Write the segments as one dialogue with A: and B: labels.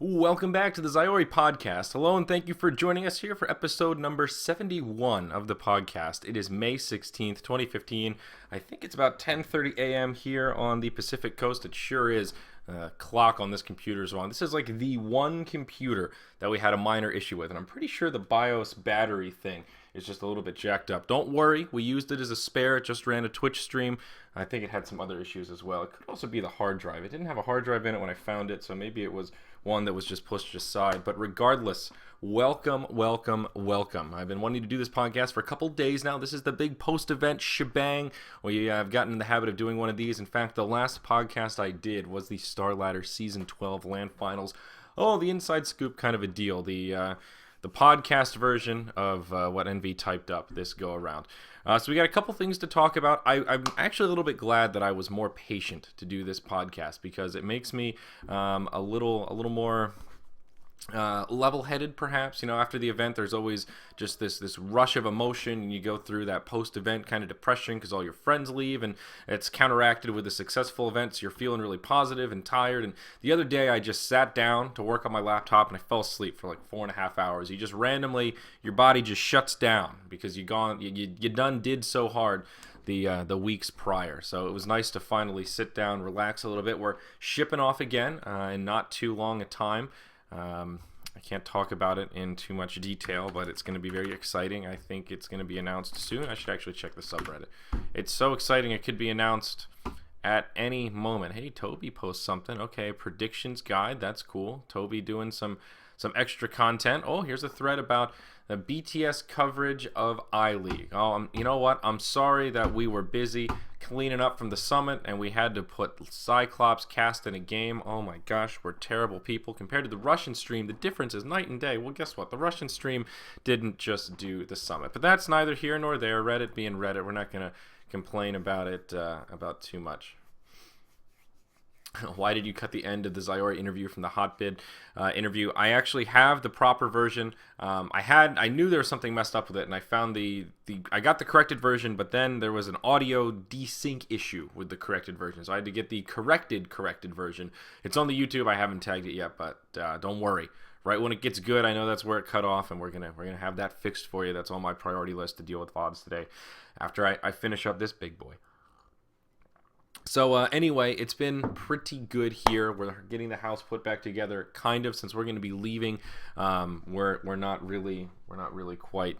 A: Welcome back to the Zyori podcast. Hello and thank you for joining us here for episode number 71 of the podcast. It is May 16th, 2015. I think it's about 10:30 a.m. here on the Pacific Coast. It sure is. Clock on this computer is wrong. This is like the one computer that we had a minor issue with, and I'm pretty sure the BIOS battery thing is just a little bit jacked up. Don't worry, we used it as a spare. It just ran a Twitch stream. I think it had some other issues as well. It could also be the hard drive. It didn't have a hard drive in it when I found it, so maybe it was one that was just pushed aside. But regardless, welcome. I've been wanting to do this podcast for a couple days now. This is the big post-event shebang. I've gotten in the habit of doing one of these. In fact, the last podcast I did was the Star Ladder Season 12 LAN Finals. Oh, the inside scoop kind of a deal. The podcast version of what Envy typed up this go around. So we got a couple things to talk about. I'm actually a little bit glad that I was more patient to do this podcast because it makes me a little more level-headed, perhaps. You know, after the event, there's always just this rush of emotion, and you go through that post-event kind of depression because all your friends leave, and it's counteracted with the successful event, so you're feeling really positive and tired. And the other day, I just sat down to work on my laptop, and I fell asleep for like 4.5 hours. You just randomly, your body just shuts down because you done did so hard the weeks prior. So it was nice to finally sit down, relax a little bit. We're shipping off again in not too long a time. I can't talk about it in too much detail, but it's going to be very exciting. I think it's going to be announced soon. I should actually check the subreddit. It's so exciting it could be announced at any moment. Hey, Toby posts something. Okay, predictions guide. That's cool. Toby doing some extra content. Oh, here's a thread about the BTS coverage of I-League. Oh, you know what? I'm sorry that we were busy cleaning up from the summit and we had to put Cyclops cast in a game. Oh my gosh, we're terrible people. Compared to the Russian stream, the difference is night and day. Well, guess what? The Russian stream didn't just do the summit. But that's neither here nor there. Reddit being Reddit. We're not going to complain about it about too much. Why did you cut the end of the Zyori interview from the Hotbid interview? I actually have the proper version. I knew there was something messed up with it, and I found I got the corrected version, but then there was an audio desync issue with the corrected version, so I had to get the corrected version. It's on the YouTube. I haven't tagged it yet, but don't worry. Right when it gets good, I know that's where it cut off, and we're gonna have that fixed for you. That's on my priority list to deal with VODs today, after I finish up this big boy. So anyway, it's been pretty good here. We're getting the house put back together, kind of, since we're going to be leaving. We're not really quite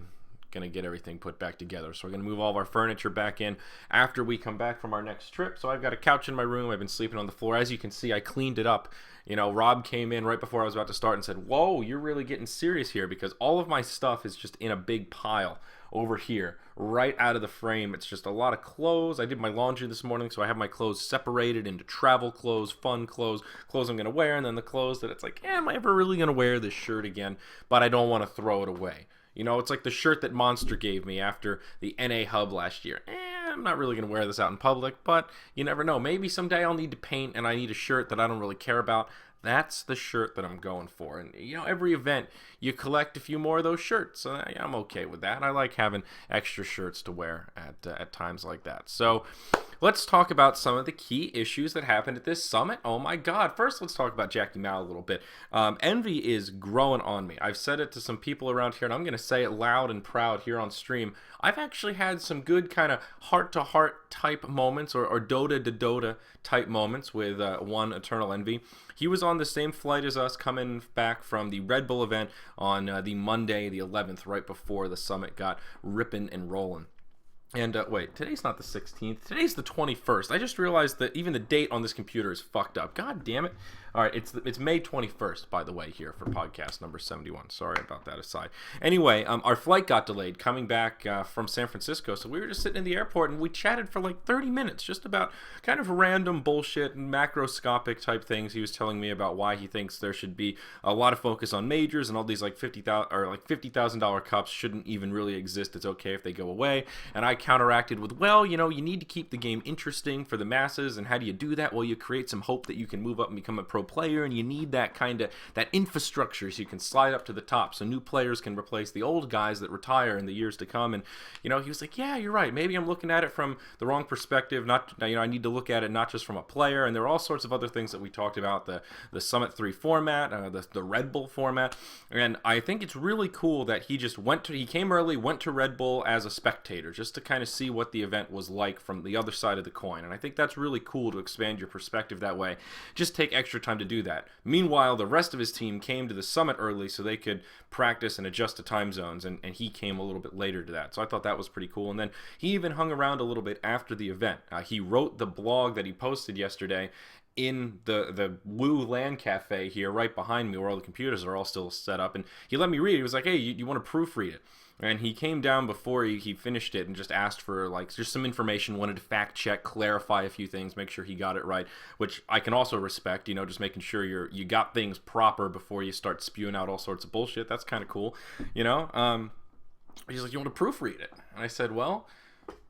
A: going to get everything put back together. So we're going to move all of our furniture back in after we come back from our next trip. So I've got a couch in my room. I've been sleeping on the floor. As you can see, I cleaned it up. You know, Rob came in right before I was about to start and said, "Whoa, you're really getting serious here," because all of my stuff is just in a big pile over here, right out of the frame. It's just a lot of clothes. I did my laundry this morning, so I have my clothes separated into travel clothes, fun clothes I'm going to wear, and then the clothes that it's like, am I ever really going to wear this shirt again? But I don't want to throw it away. You know, it's like the shirt that Monster gave me after the NA Hub last year. I'm not really going to wear this out in public, but you never know. Maybe someday I'll need to paint and I need a shirt that I don't really care about. That's the shirt that I'm going for. And, you know, every event, you collect a few more of those shirts. I'm okay with that. I like having extra shirts to wear at times like that. So let's talk about some of the key issues that happened at this summit. Oh, my God. First, let's talk about Jackie Mao a little bit. Envy is growing on me. I've said it to some people around here, and I'm going to say it loud and proud here on stream. I've actually had some good kind of heart-to-heart type moments or Dota-to-Dota type moments with one EternalEnvy. He was on the same flight as us coming back from the Red Bull event on the Monday, the 11th, right before the summit got ripping and rolling. And wait, today's not the 16th. Today's the 21st. I just realized that even the date on this computer is fucked up. God damn it. All right, it's May 21st, by the way, here for podcast number 71. Sorry about that aside. Anyway, our flight got delayed coming back from San Francisco, so we were just sitting in the airport, and we chatted for like 30 minutes just about kind of random bullshit and macroscopic type things. He was telling me about why he thinks there should be a lot of focus on majors and all these like $50,000 cups shouldn't even really exist. It's okay if they go away. And I counteracted with, well, you need to keep the game interesting for the masses, and how do you do that? Well, you create some hope that you can move up and become a pro player, and you need that that infrastructure so you can slide up to the top so new players can replace the old guys that retire in the years to come. And he was like, yeah, you're right, maybe I'm looking at it from the wrong perspective. Not, I need to look at it not just from a player. And there are all sorts of other things that we talked about, the Summit 3 format, the Red Bull format. And I think it's really cool that he came early, went to Red Bull as a spectator just to kind of see what the event was like from the other side of the coin. And I think that's really cool to expand your perspective that way. Just take extra time to do that. Meanwhile, the rest of his team came to the Summit early so they could practice and adjust to time zones, and he came a little bit later to that. So I thought that was pretty cool. And then he even hung around a little bit after the event. He wrote the blog that he posted yesterday in the Woo LAN cafe here right behind me, where all the computers are all still set up, and he let me read it. He was like, hey, you want to proofread it? And he came down before he finished it and just asked for just some information, wanted to fact check, clarify a few things, make sure he got it right, which I can also respect, just making sure you got things proper before you start spewing out all sorts of bullshit. That's kind of cool, He's like, you want to proofread it? And I said, well,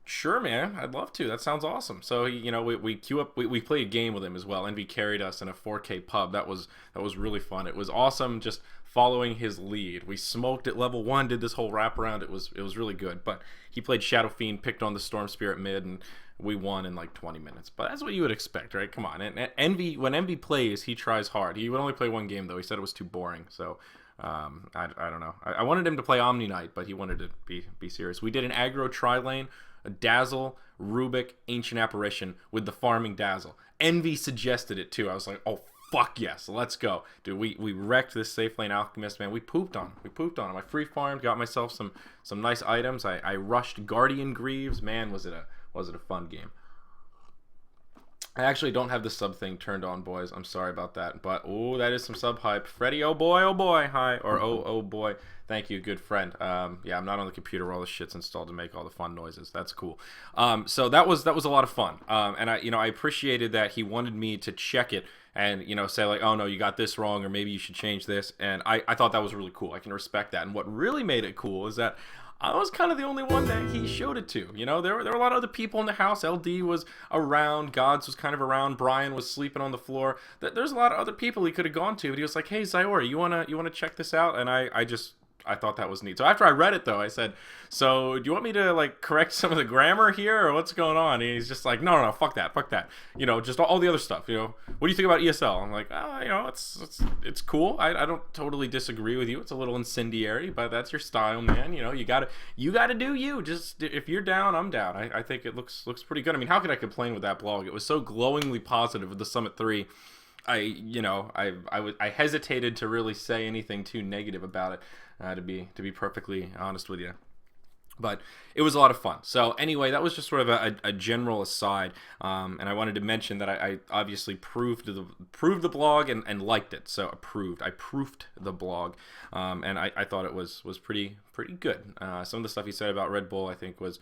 A: sure, man, I'd love to. That sounds awesome. So we queue up. We played a game with him as well. Envy carried us in a 4K pub. That was really fun. It was awesome just following his lead. We smoked at level 1, did this whole wraparound. It was really good. But he played Shadow Fiend, picked on the Storm Spirit mid, and we won in like 20 minutes. But that's what you would expect, right? Come on. And Envy, when Envy plays, he tries hard. He would only play one game though. He said it was too boring. So. I don't know. I wanted him to play Omni Knight, but he wanted to be serious. We did an aggro tri-lane, a Dazzle, Rubik, Ancient Apparition with the farming Dazzle. Envy suggested it too. I was like, oh, fuck yes, let's go. Dude, we wrecked this safe lane Alchemist, man. We pooped on him. I free farmed, got myself some nice items. I rushed Guardian Greaves. Man, was it a fun game. I actually don't have the sub thing turned on, boys. I'm sorry about that. But, ooh, that is some sub hype. Freddy, oh boy, hi. Or, oh boy. Thank you, good friend. Yeah, I'm not on the computer where all the shit's installed to make all the fun noises. That's cool. So that was a lot of fun. And I appreciated that he wanted me to check it and, say like, oh no, you got this wrong, or maybe you should change this. And I thought that was really cool. I can respect that. And what really made it cool is that I was kind of the only one that he showed it to. There were a lot of other people in the house. LD was around. Gods was kind of around. Brian was sleeping on the floor. There's a lot of other people he could have gone to. But he was like, hey, Zyori, you wanna check this out? And I thought that was neat. So after I read it, though, I said, so do you want me to, correct some of the grammar here, or what's going on? And he's just like, no, fuck that. Just all the other stuff, What do you think about ESL? I'm like, it's cool. I don't totally disagree with you. It's a little incendiary, but that's your style, man. You gotta do you. Just, if you're down, I'm down. I think it looks pretty good. I mean, how could I complain with that blog? It was so glowingly positive with the Summit 3. I hesitated to really say anything too negative about it, to be perfectly honest with you. But it was a lot of fun. So anyway, that was just sort of a general aside, and I wanted to mention that I obviously proved the blog and liked it. So I proofed the blog, and I thought it was pretty good. Some of the stuff he said about Red Bull I think was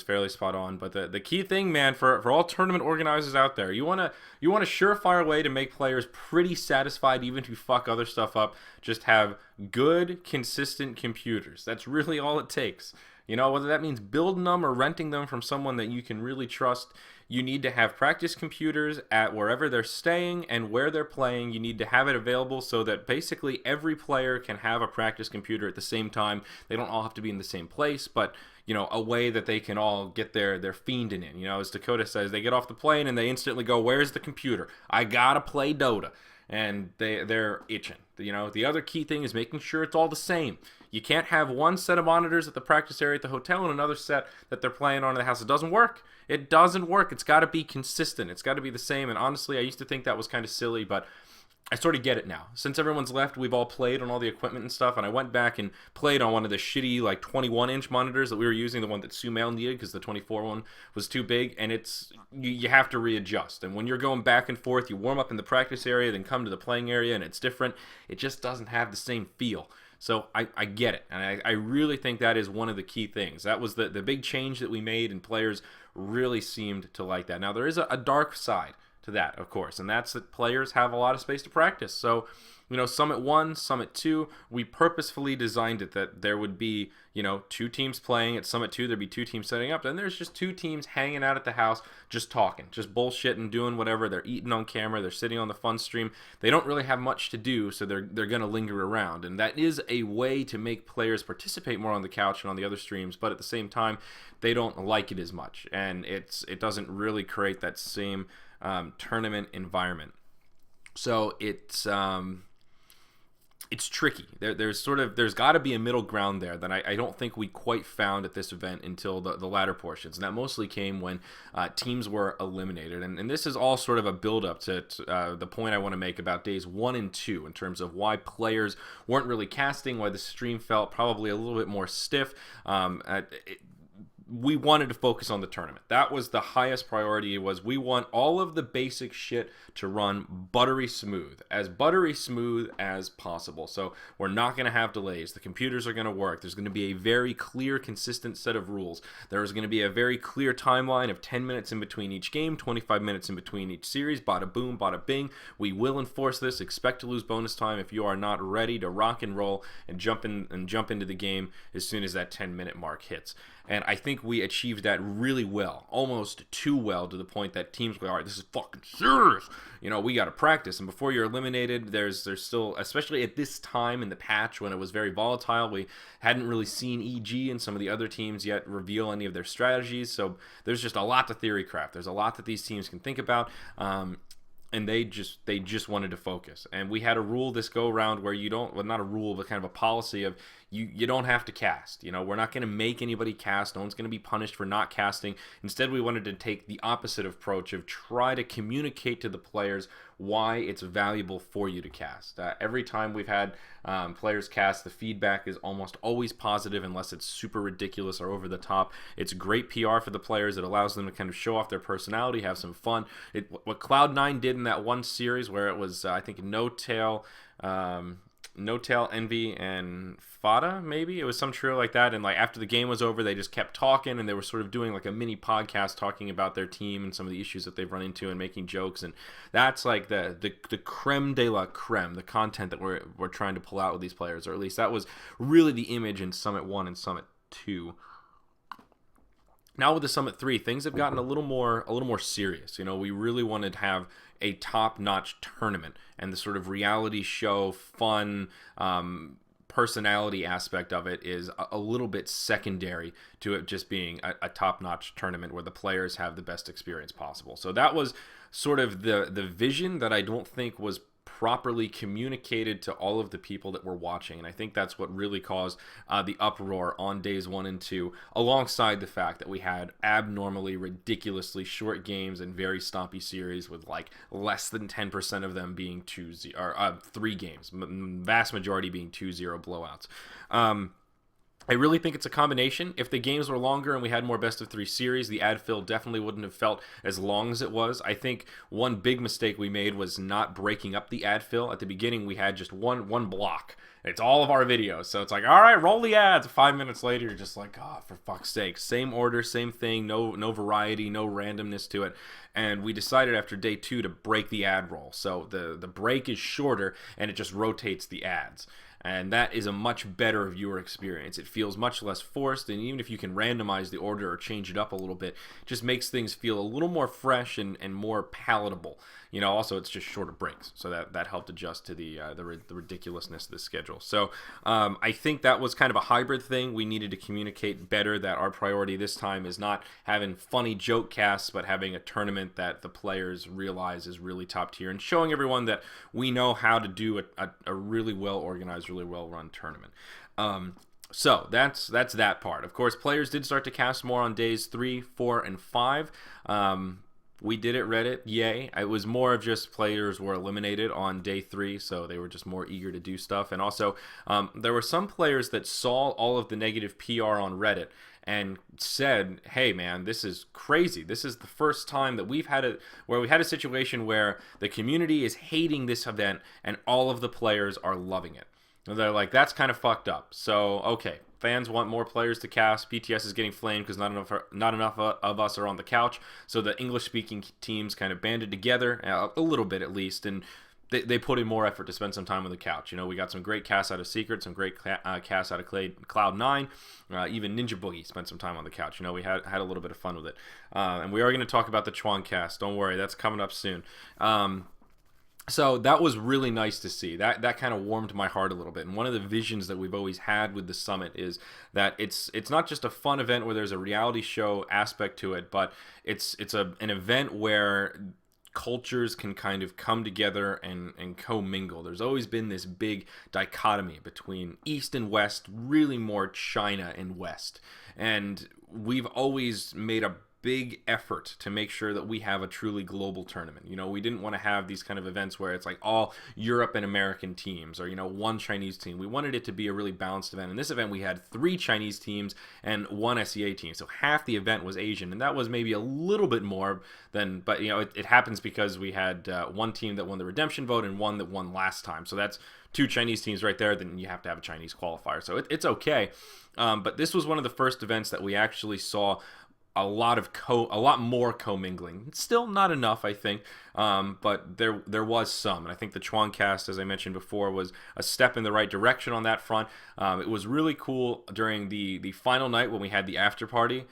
A: fairly spot on. But the key thing, man, for all tournament organizers out there, you want a surefire way to make players pretty satisfied, even if you fuck other stuff up. Just have good, consistent computers. That's really all it takes. Whether that means building them or renting them from someone that you can really trust, you need to have practice computers at wherever they're staying and where they're playing. You need to have it available so that basically every player can have a practice computer at the same time. They don't all have to be in the same place, but a way that they can all get their fiending in. As Dakota says, they get off the plane and they instantly go, where's the computer? I gotta play Dota. And they're itching. The other key thing is making sure it's all the same. You can't have one set of monitors at the practice area at the hotel and another set that they're playing on in the house. It doesn't work. It doesn't work. It's got to be consistent. It's got to be the same. And honestly, I used to think that was kind of silly, but I sort of get it now. Since everyone's left, we've all played on all the equipment and stuff, and I went back and played on one of the shitty 21-inch monitors that we were using, the one that Sumail needed because the 24 one was too big, and it's you have to readjust. And when you're going back and forth, you warm up in the practice area, then come to the playing area, and it's different. It just doesn't have the same feel. So I get it, and I really think that is one of the key things. That was the big change that we made, and players really seemed to like that. Now, there is a dark side to that, of course, and that's that players have a lot of space to practice. So, Summit 1, Summit 2, we purposefully designed it that there would be, 2 teams playing. At Summit 2, there'd be 2 teams setting up. Then there's just 2 teams hanging out at the house, just talking, just bullshitting, doing whatever. They're eating on camera. They're sitting on the fun stream. They don't really have much to do, so they're going to linger around. And that is a way to make players participate more on the couch and on the other streams, but at the same time, they don't like it as much. And it doesn't really create that same tournament environment. So it's tricky. There's got to be a middle ground there that I don't think we quite found at this event until the latter portions. And that mostly came when teams were eliminated. And this is all sort of a build-up to the point I want to make about days 1 and 2 in terms of why players weren't really casting, why the stream felt probably a little bit more stiff. We wanted to focus on the tournament. That was the highest priority. We want all of the basic shit to run buttery smooth as possible. So we're not going to have delays. The computers are going to work. There's going to be a very clear, consistent set of rules. There is going to be a very clear timeline of 10 minutes in between each game, 25 minutes in between each series. Bada boom, bada bing. We will enforce this. Expect to lose bonus time if you are not ready to rock and roll and jump into the game as soon as that 10-minute mark hits. And I think we achieved that really well, almost too well, to the point that teams were, all right, this is fucking serious. We got to practice. And before you're eliminated, there's still, especially at this time in the patch when it was very volatile, we hadn't really seen EG and some of the other teams yet reveal any of their strategies. So there's just a lot to theory craft. There's a lot that these teams can think about. And they just wanted to focus. And we had a rule this go around where not a rule, but kind of a policy of you don't have to cast. We're not going to make anybody cast. No one's going to be punished for not casting. Instead, we wanted to take the opposite approach of try to communicate to the players why it's valuable for you to cast. Every time we've had players cast, the feedback is almost always positive unless it's super ridiculous or over the top. It's great PR for the players. It allows them to kind of show off their personality, have some fun. What Cloud9 did in that one series where it was, I think, No Tail, Envy, and Fada, maybe? It was some trio like that, and after the game was over, they just kept talking, and they were sort of doing a mini podcast talking about their team and some of the issues that they've run into and making jokes, and that's the creme de la creme, the content that we're trying to pull out with these players, or at least that was really the image in Summit 1 and Summit 2. Now with the Summit 3, things have gotten a little more serious. We really wanted to have a top-notch tournament, and the sort of reality show, fun, personality aspect of it is a little bit secondary to it just being a top-notch tournament where the players have the best experience possible. So that was sort of the vision that I don't think was properly communicated to all of the people that were watching, and I think that's what really caused the uproar on days 1 and 2, alongside the fact that we had abnormally, ridiculously short games and very stompy series with less than 10% of them being 3 games, vast majority being 2-0 blowouts. I really think it's a combination. If the games were longer and we had more best-of-3 series, the ad fill definitely wouldn't have felt as long as it was. I think one big mistake we made was not breaking up the ad fill. At the beginning, we had just one block. It's all of our videos. So it's all right, roll the ads. 5 minutes later, you're just for fuck's sake. Same order, same thing, no variety, no randomness to it. And we decided after day 2 to break the ad roll. So the break is shorter, and it just rotates the ads. And that is a much better viewer experience. It feels much less forced, and even if you can randomize the order or change it up a little bit, it just makes things feel a little more fresh and more palatable. Also it's just shorter breaks, so that helped adjust to the ridiculousness of the schedule. So I think that was kind of a hybrid thing. We needed to communicate better that our priority this time is not having funny joke casts, but having a tournament that the players realize is really top tier, and showing everyone that we know how to do a really well organized, really well run tournament. So that's that part. Of course, players did start to cast more on days 3, 4, and 5. We did it, Reddit, yay. It was more of just players were eliminated on day 3, so they were just more eager to do stuff. And also, there were some players that saw all of the negative PR on Reddit and said, hey man, this is crazy. This is the first time that we had a situation where the community is hating this event and all of the players are loving it. And they're like, that's kind of fucked up. So, okay, fans want more players to cast. BTS is getting flamed because not enough of us are on the couch. So the English-speaking teams kind of banded together, a little bit at least, and they put in more effort to spend some time on the couch. We got some great casts out of Secret, some great casts out of Cloud9. Even Ninja Boogie spent some time on the couch. We had a little bit of fun with it. And we are going to talk about the Chuan cast. Don't worry, that's coming up soon. So that was really nice to see. That kind of warmed my heart a little bit. And one of the visions that we've always had with the summit is that it's not just a fun event where there's a reality show aspect to it, but it's an event where cultures can kind of come together and commingle. There's always been this big dichotomy between East and West, really more China and West. And we've always made a big effort to make sure that we have a truly global tournament. We didn't want to have these kind of events where it's like all Europe and American teams or, one Chinese team. We wanted it to be a really balanced event. In this event, we had 3 Chinese teams and 1 SEA team. So half the event was Asian, and that was maybe a little bit more than, but it happens because we had 1 team that won the redemption vote and 1 that won last time. So that's 2 Chinese teams right there. Then you have to have a Chinese qualifier. So it's okay. But this was one of the first events that we actually saw a lot more commingling. Still not enough, I think, but there was some, and I think the Chuan cast, as I mentioned before, was a step in the right direction on that front. It was really cool during the final night when we had the after party.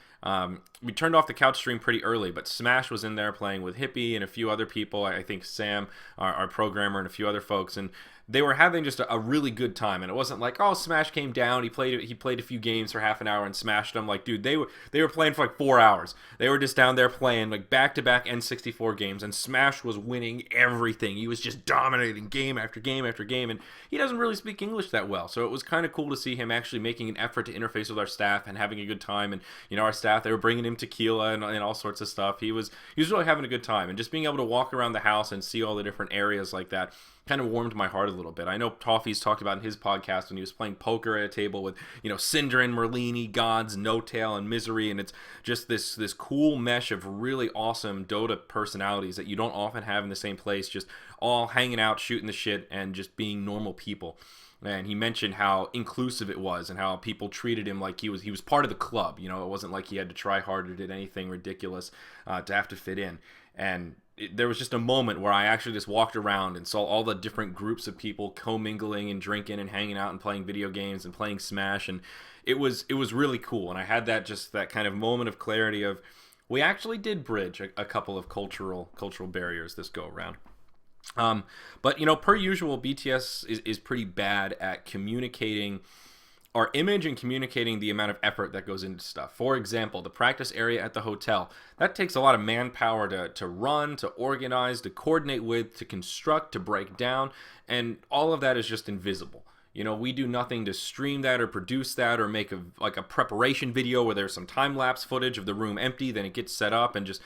A: We turned off the couch stream pretty early, but Smash was in there playing with Hippie and a few other people. I think Sam, our programmer, and a few other folks, and they were having just a really good time. And it wasn't like, oh, Smash came down, he played a few games for half an hour and smashed them. Like, dude, they were playing for like 4 hours. They were just down there playing like back-to-back N64 games, and Smash was winning everything. He was just dominating game after game after game, and he doesn't really speak English that well, so it was kind of cool to see him actually making an effort to interface with our staff and having a good time. And our staff, they were bringing him tequila and all sorts of stuff. He was really having a good time, and just being able to walk around the house and see all the different areas like that kind of warmed my heart a little bit. I know Toffee's talked about in his podcast when he was playing poker at a table with, Syndra and Merlini, Gods, No Tail, and Misery, and it's just this cool mesh of really awesome Dota personalities that you don't often have in the same place, just all hanging out, shooting the shit, and just being normal people. And he mentioned how inclusive it was and how people treated him like he was part of the club. It wasn't like he had to try hard or did anything ridiculous to have to fit in. And there was just a moment where I actually just walked around and saw all the different groups of people commingling and drinking and hanging out and playing video games and playing Smash, and it was really cool. And I had that kind of moment of clarity of, we actually did bridge a couple of cultural barriers this go around. But per usual, BTS is pretty bad at communicating our image and communicating the amount of effort that goes into stuff. For example, the practice area at the hotel, that takes a lot of manpower to run, to organize, to coordinate with, to construct, to break down, and all of that is just invisible. We do nothing to stream that or produce that or make a preparation video where there's some time-lapse footage of the room empty, then it gets set up, and just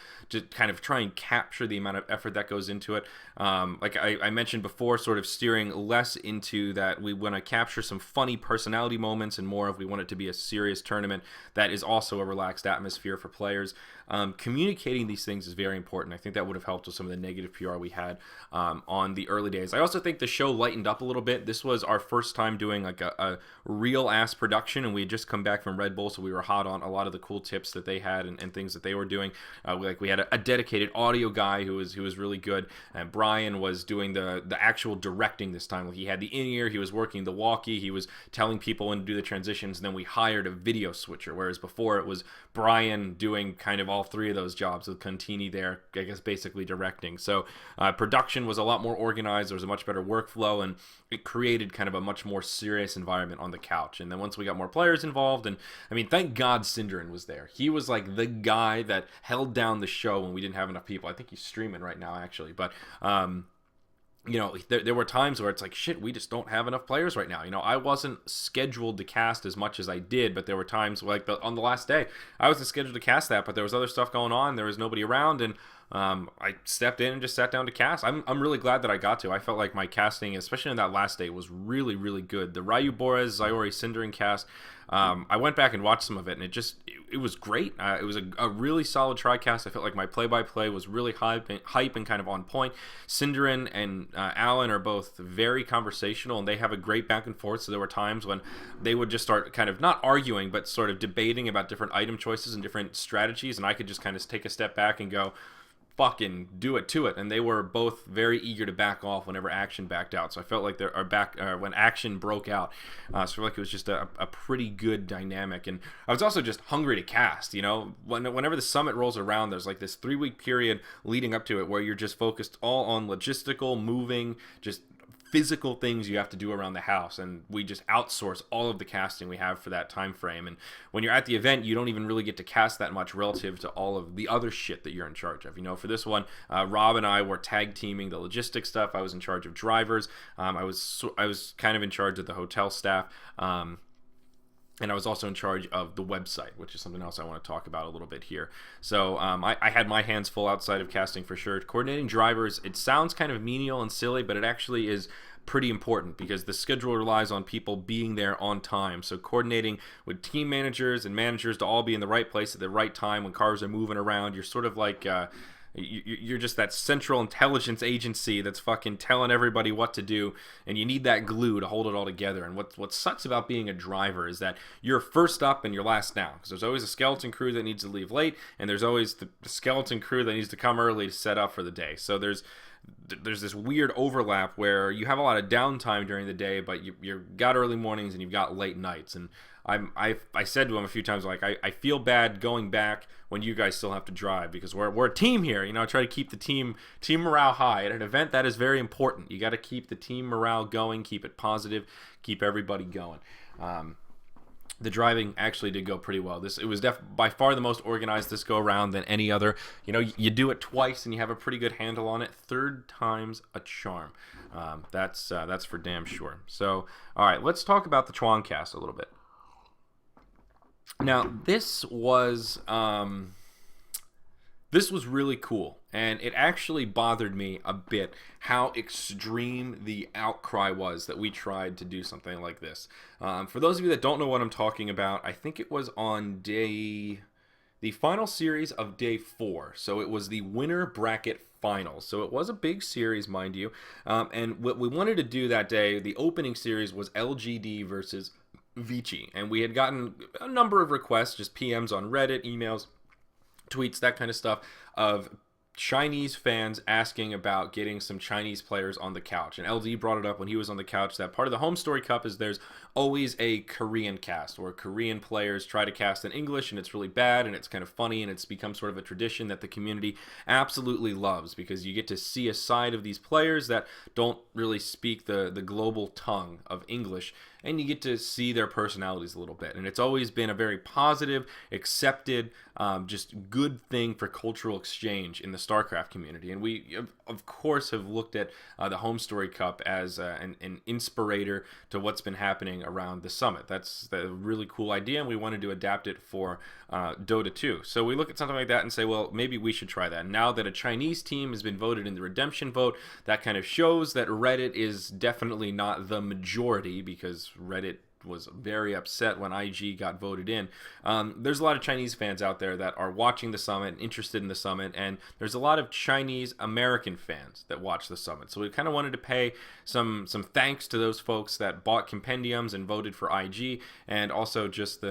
A: kind of try and capture the amount of effort that goes into it. Like I mentioned before, sort of steering less into that we want to capture some funny personality moments and more of we want it to be a serious tournament that is also a relaxed atmosphere for players. Communicating these things is very important. I think that would have helped with some of the negative PR we had on the early days. I also think the show lightened up a little bit. This was our first time doing like a real ass production, and we had just come back from Red Bull, so we were hot on a lot of the cool tips that they had and things that they were doing. We had a dedicated audio guy who was really good, and Brian was doing the actual directing this time. He had the in-ear, he was working the walkie, he was telling people when to do the transitions, and then we hired a video switcher, whereas before it was Brian doing kind of all 3 of those jobs with Contini there, I guess basically directing. So production was a lot more organized, there was a much better workflow, and it created kind of a much more serious environment on the couch. And then once we got more players involved, and I mean, thank God Syndra was there. He was like the guy that held down the show when we didn't have enough people. I think he's streaming right now, actually. But there were times where it's like, shit, we just don't have enough players right now. I wasn't scheduled to cast as much as I did, but there were times like on the last day, I wasn't scheduled to cast that, but there was other stuff going on. There was nobody around, and I stepped in and just sat down to cast. I'm really glad that I got to. I felt like my casting, especially on that last day, was really, really good. The Ryu Boras, Zyori Cinderin cast, I went back and watched some of it, and it was great. It was a really solid TriCast. I felt like my play-by-play was really hype and kind of on point. Cinderin and Alan are both very conversational, and they have a great back and forth. So there were times when they would just start kind of not arguing, but sort of debating about different item choices and different strategies, and I could just kind of take a step back and go, fucking do it to it. And they were both very eager to back off whenever action backed out. So I felt like when action broke out. So I feel like it was just a pretty good dynamic. And I was also just hungry to cast. You know, whenever the summit rolls around, there's like this 3-week period leading up to it where you're just focused all on logistical, moving, just physical things you have to do around the house, and we just outsource all of the casting we have for that time frame. And when you're at the event, you don't even really get to cast that much relative to all of the other shit that you're in charge of. You know, for this one, Rob and I were tag teaming the logistics stuff. I was in charge of drivers. I was kind of in charge of the hotel staff. And I was also in charge of the website, which is something else I want to talk about a little bit here. So I had my hands full outside of casting for sure. Coordinating drivers, it sounds kind of menial and silly, but it actually is pretty important because the schedule relies on people being there on time. So coordinating with team managers and managers to all be in the right place at the right time when cars are moving around, you're sort of like... you're just that central intelligence agency that's fucking telling everybody what to do, and you need that glue to hold it all together. And what sucks about being a driver is that you're first up and you're last down, because there's always a skeleton crew that needs to leave late, and there's always the skeleton crew that needs to come early to set up for the day. So there's this weird overlap where you have a lot of downtime during the day, but you've got early mornings and you've got late nights. And I said to him a few times, like, I feel bad going back when you guys still have to drive, because we're a team here. You know, I try to keep the team morale high. At an event, that is very important. You got to keep the team morale going, keep it positive, keep everybody going. The driving actually did go pretty well. It was by far the most organized this go around than any other. You know, you do it twice and you have a pretty good handle on it. Third time's a charm. That's for damn sure. So, all right, let's talk about the Chuan cast a little bit. Now, this was really cool, and it actually bothered me a bit how extreme the outcry was that we tried to do something like this. For those of you that don't know what I'm talking about, I think it was on the final series of day 4. So it was the winner bracket finals. So it was a big series, mind you. And what we wanted to do that day, the opening series, was LGD versus Vici. And we had gotten a number of requests, just PMs on Reddit, emails, tweets, that kind of stuff, of Chinese fans asking about getting some Chinese players on the couch. And LD brought it up when he was on the couch that part of the Home Story Cup is there's always a Korean cast where Korean players try to cast in English, and it's really bad and it's kind of funny, and it's become sort of a tradition that the community absolutely loves, because you get to see a side of these players that don't really speak the global tongue of English, and you get to see their personalities a little bit. And it's always been a very positive, accepted, just good thing for cultural exchange in the StarCraft community. And we, of course, have looked at the Home Story Cup as an inspirator to what's been happening around the summit. That's a really cool idea, and we wanted to adapt it for Dota 2. So we look at something like that and say, well, maybe we should try that. Now that a Chinese team has been voted in the redemption vote, that kind of shows that Reddit is definitely not the majority, because Reddit was very upset when IG got voted in. There's a lot of Chinese fans out there that are watching the summit, interested in the summit, and there's a lot of Chinese American fans that watch the summit. So we kind of wanted to pay some thanks to those folks that bought compendiums and voted for IG, and also just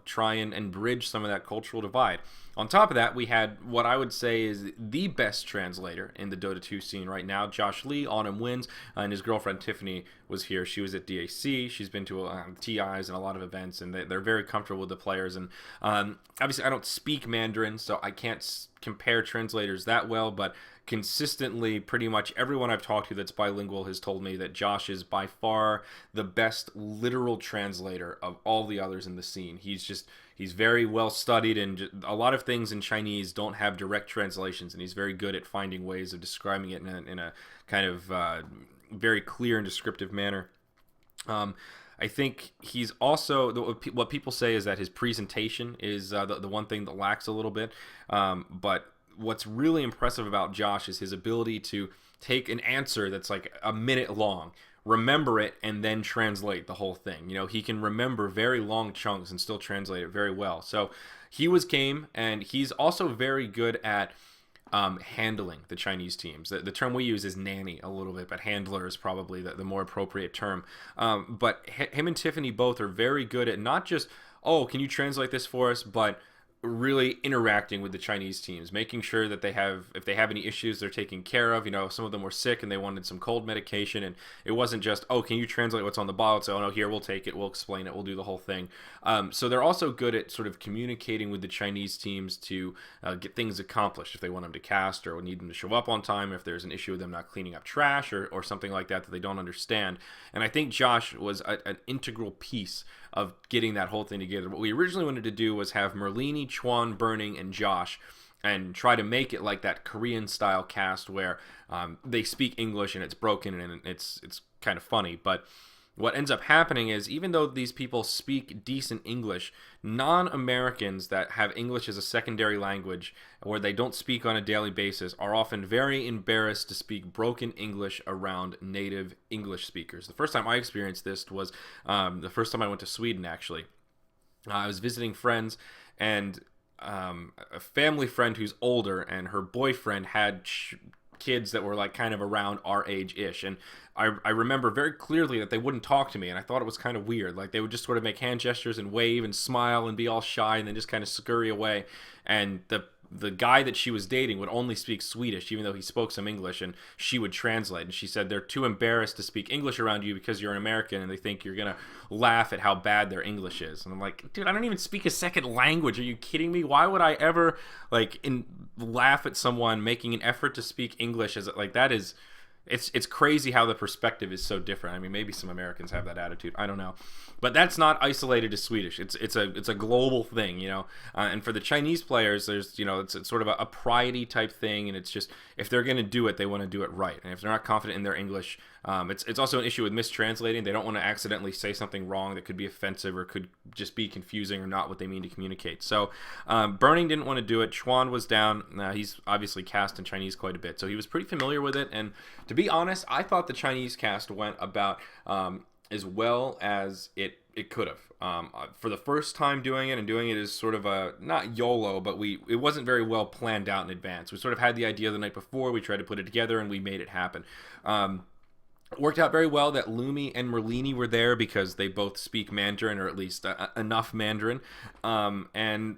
A: try and bridge some of that cultural divide. On top of that, we had what I would say is the best translator in the Dota 2 scene right now, Josh Lee, Autumn Wins, and his girlfriend Tiffany was here. She was at DAC. She's been to TIs and a lot of events, and they're very comfortable with the players. And obviously, I don't speak Mandarin, so I can't compare translators that well, but consistently, pretty much everyone I've talked to that's bilingual has told me that Josh is by far the best literal translator of all the others in the scene. He's very well studied, and a lot of things in Chinese don't have direct translations, and he's very good at finding ways of describing it in a kind of very clear and descriptive manner. I think he's also, what people say is that his presentation is the one thing that lacks a little bit, but what's really impressive about Josh is his ability to take an answer that's like a minute long, remember it, and then translate the whole thing. He can remember very long chunks and still translate it very well. So he was game, and he's also very good at handling the Chinese teams. The term we use is nanny a little bit, but handler is probably the more appropriate term. But him and Tiffany both are very good at not just, oh, can you translate this for us, but really interacting with the Chinese teams, making sure that if they have any issues, they're taken care of. Some of them were sick and they wanted some cold medication, and it wasn't just, oh, can you translate what's on the bottle? So, oh no, here, we'll take it, we'll explain it, we'll do the whole thing. So they're also good at sort of communicating with the Chinese teams to get things accomplished if they want them to cast or need them to show up on time, if there's an issue with them not cleaning up trash or something like that they don't understand. And I think Josh was an integral piece of getting that whole thing together. What we originally wanted to do was have Merlini, Chuan, Burning, and Josh, and try to make it like that Korean style cast where they speak English and it's broken and it's kind of funny. But what ends up happening is, even though these people speak decent English, non-Americans that have English as a secondary language, or they don't speak on a daily basis, are often very embarrassed to speak broken English around native English speakers. The first time I experienced this was the first time I went to Sweden, actually. I was visiting friends, and a family friend who's older, and her boyfriend had kids that were like kind of around our age-ish, and I remember very clearly that they wouldn't talk to me, and I thought it was kind of weird. Like, they would just sort of make hand gestures and wave and smile and be all shy and then just kind of scurry away. And the guy that she was dating would only speak Swedish, even though he spoke some English, and she would translate. And she said they're too embarrassed to speak English around you because you're an American, and they think you're going to laugh at how bad their English is. And I'm like, dude, I don't even speak a second language. Are you kidding me? Why would I ever laugh at someone making an effort to speak English? That is... It's crazy how the perspective is so different. I mean, maybe some Americans have that attitude. I don't know, but that's not isolated to Swedish. It's a global thing, And for the Chinese players, there's it's sort of a pride-y type thing, and it's just, if they're going to do it, they want to do it right. And if they're not confident in their English, it's also an issue with mistranslating. They don't want to accidentally say something wrong that could be offensive or could just be confusing or not what they mean to communicate. So Burning didn't want to do it. Chuan was down. He's obviously cast in Chinese quite a bit, so he was pretty familiar with it. And to be honest, I thought the Chinese cast went about as well as it could have. For the first time doing it, and doing it as sort of a, not YOLO, but it wasn't very well planned out in advance. We sort of had the idea the night before, we tried to put it together, and we made it happen. It worked out very well that Lumi and Merlini were there because they both speak Mandarin, or at least enough Mandarin, and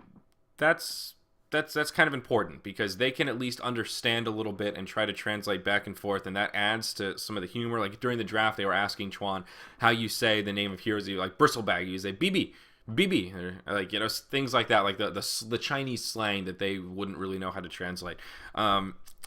A: that's kind of important because they can at least understand a little bit and try to translate back and forth, and that adds to some of the humor. Like during the draft, they were asking Chuan how you say the name of heroes. Like Bristlebag, you say BB, or things like that, like the Chinese slang that they wouldn't really know how to translate.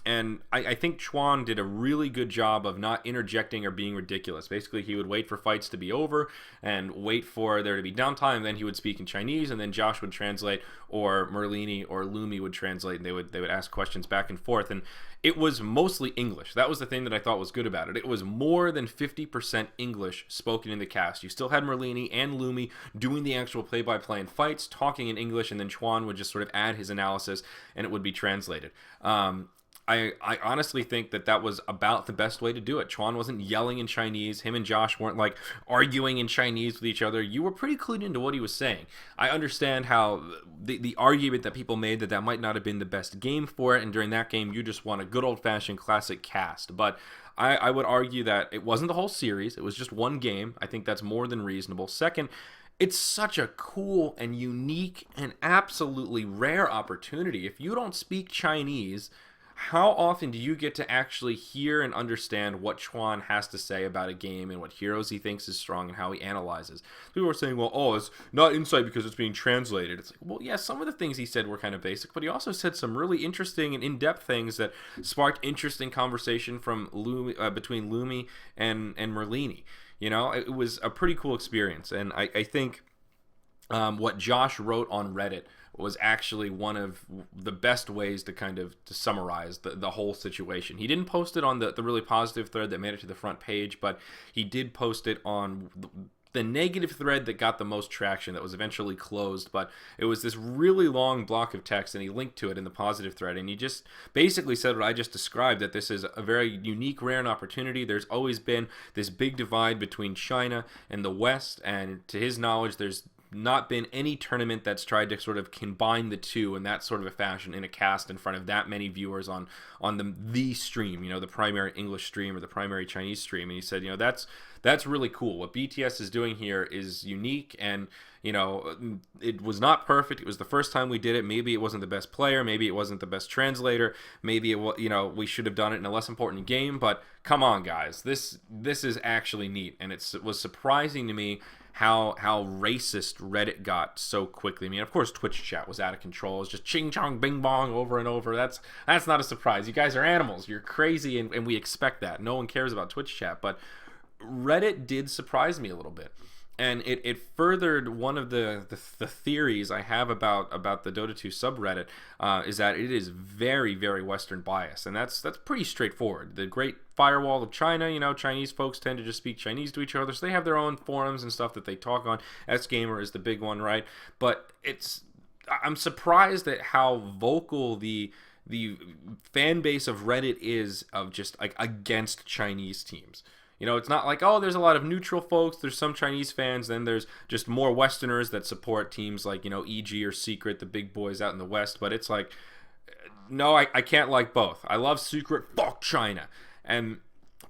A: And I think Chuan did a really good job of not interjecting or being ridiculous. Basically, he would wait for fights to be over and wait for there to be downtime. Then he would speak in Chinese, and then Josh would translate, or Merlini or Lumi would translate, and they would ask questions back and forth. And it was mostly English. That was the thing that I thought was good about it. It was more than 50% English spoken in the cast. You still had Merlini and Lumi doing the actual play-by-play in fights, talking in English, and then Chuan would just sort of add his analysis, and it would be translated. I honestly think that was about the best way to do it. Chuan wasn't yelling in Chinese. Him and Josh weren't like arguing in Chinese with each other. You were pretty clued into what he was saying. I understand how the argument that people made that might not have been the best game for it, and during that game you just want a good old-fashioned classic cast. But I would argue that it wasn't the whole series. It was just one game. I think that's more than reasonable. Second, it's such a cool and unique and absolutely rare opportunity. If you don't speak Chinese, how often do you get to actually hear and understand what Chuan has to say about a game and what heroes he thinks is strong and how he analyzes? People are saying, well, it's not insight because it's being translated. It's like, well, yeah, some of the things he said were kind of basic, but he also said some really interesting and in-depth things that sparked interesting conversation from between Lumi and Merlini. It was a pretty cool experience, and I think what Josh wrote on Reddit was actually one of the best ways to summarize the whole situation. He didn't post it on the really positive thread that made it to the front page, but he did post it on the negative thread that got the most traction that was eventually closed, but it was this really long block of text, and he linked to it in the positive thread, and he just basically said what I just described, that this is a very unique, rare and opportunity. There's always been this big divide between China and the West, and to his knowledge, there's not been any tournament that's tried to sort of combine the two in that sort of a fashion in a cast in front of that many viewers on the stream, you know, the primary English stream or the primary Chinese stream. And he said, you know, that's really cool. What BTS is doing here is unique, and you know, it was not perfect. It was the first time we did it. Maybe it wasn't the best player, maybe it wasn't the best translator, maybe it was, you know, we should have done it in a less important game, but come on guys, this is actually neat. And it was surprising to me how racist Reddit got so quickly. I mean, of course, Twitch chat was out of control. It's just ching chong bing bong over and over. That's not a surprise. You guys are animals. You're crazy, and we expect that. No one cares about Twitch chat, but Reddit did surprise me a little bit. And it furthered one of the theories I have about the Dota 2 subreddit, is that it is very, very Western biased, and that's pretty straightforward. The Great Firewall of China, you know, Chinese folks tend to just speak Chinese to each other, so they have their own forums and stuff that they talk on. S-Gamer is the big one, right? But I'm surprised at how vocal the fan base of Reddit is of just like against Chinese teams. You know, it's not like, oh, there's a lot of neutral folks, there's some Chinese fans, then there's just more Westerners that support teams like, you know, EG or Secret, the big boys out in the West. But it's like, no, I can't like both. I love Secret, fuck China. And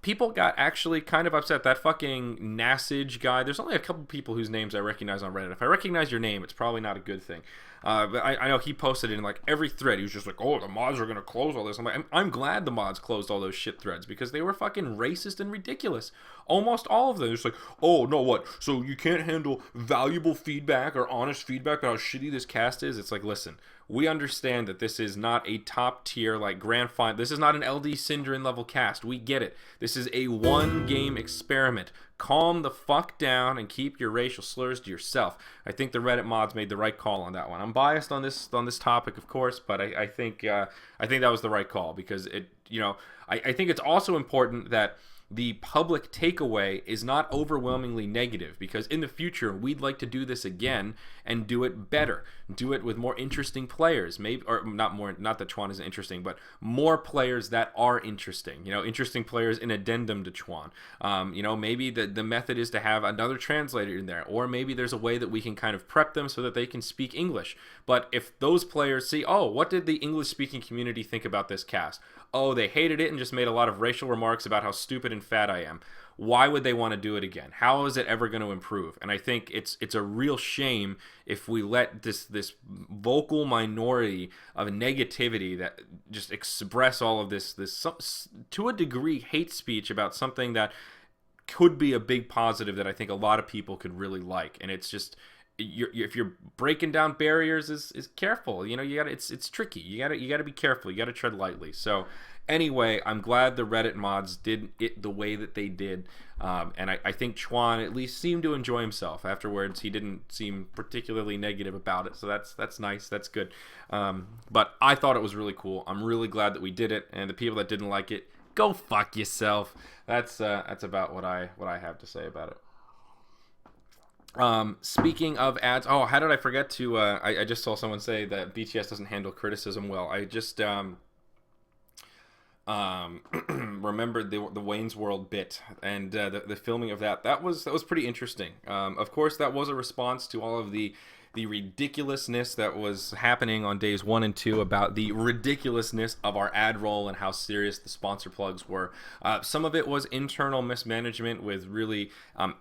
A: people got actually kind of upset. That fucking Nasage guy, there's only a couple people whose names I recognize on Reddit. If I recognize your name, it's probably not a good thing. But I know he posted it in like every thread. He was just like, oh, the mods are going to close all this. I'm like, I'm glad the mods closed all those shit threads, because they were fucking racist and ridiculous. Almost all of them. It's like, oh, no, what? So you can't handle valuable feedback or honest feedback about how shitty this cast is? It's like, listen, we understand that this is not a top tier, like grand final. This is not an LD Syndrome level cast. We get it. This is a one game experiment. Calm the fuck down and keep your racial slurs to yourself. I think the Reddit mods made the right call on that one. I'm biased on this topic, of course, but I think that was the right call, because it, you know, I think it's also important that the public takeaway is not overwhelmingly negative, because in the future we'd like to do this again and do it better, do it with more interesting players, maybe, or not that Chuan isn't interesting, but more players that are interesting, you know, interesting players in addendum to Chuan. You know, maybe the method is to have another translator in there, or maybe there's a way that we can kind of prep them so that they can speak English. But if those players see, oh, what did the English speaking community think about this cast? Oh, they hated it and just made a lot of racial remarks about how stupid and fat I am. Why would they want to do it again? How is it ever going to improve? And I think it's a real shame if we let this vocal minority of negativity that just express all of this to a degree hate speech about something that could be a big positive that I think a lot of people could really like. And it's just, if you're breaking down barriers, is careful. You know, you got it's tricky. You got to be careful. You got to tread lightly. So anyway, I'm glad the Reddit mods did it the way that they did, and I think Chuan at least seemed to enjoy himself afterwards. He didn't seem particularly negative about it, so that's nice. That's good. But I thought it was really cool. I'm really glad that we did it, and the people that didn't like it, go fuck yourself. That's about what I have to say about it. Speaking of ads, oh, how did I forget to, I just saw someone say that BTS doesn't handle criticism well. I just, remembered the Wayne's World bit and, the filming of that. That was pretty interesting. Of course, that was a response to all of the ridiculousness that was happening on days 1 and 2 about the ridiculousness of our ad roll and how serious the sponsor plugs were. Some of it was internal mismanagement with really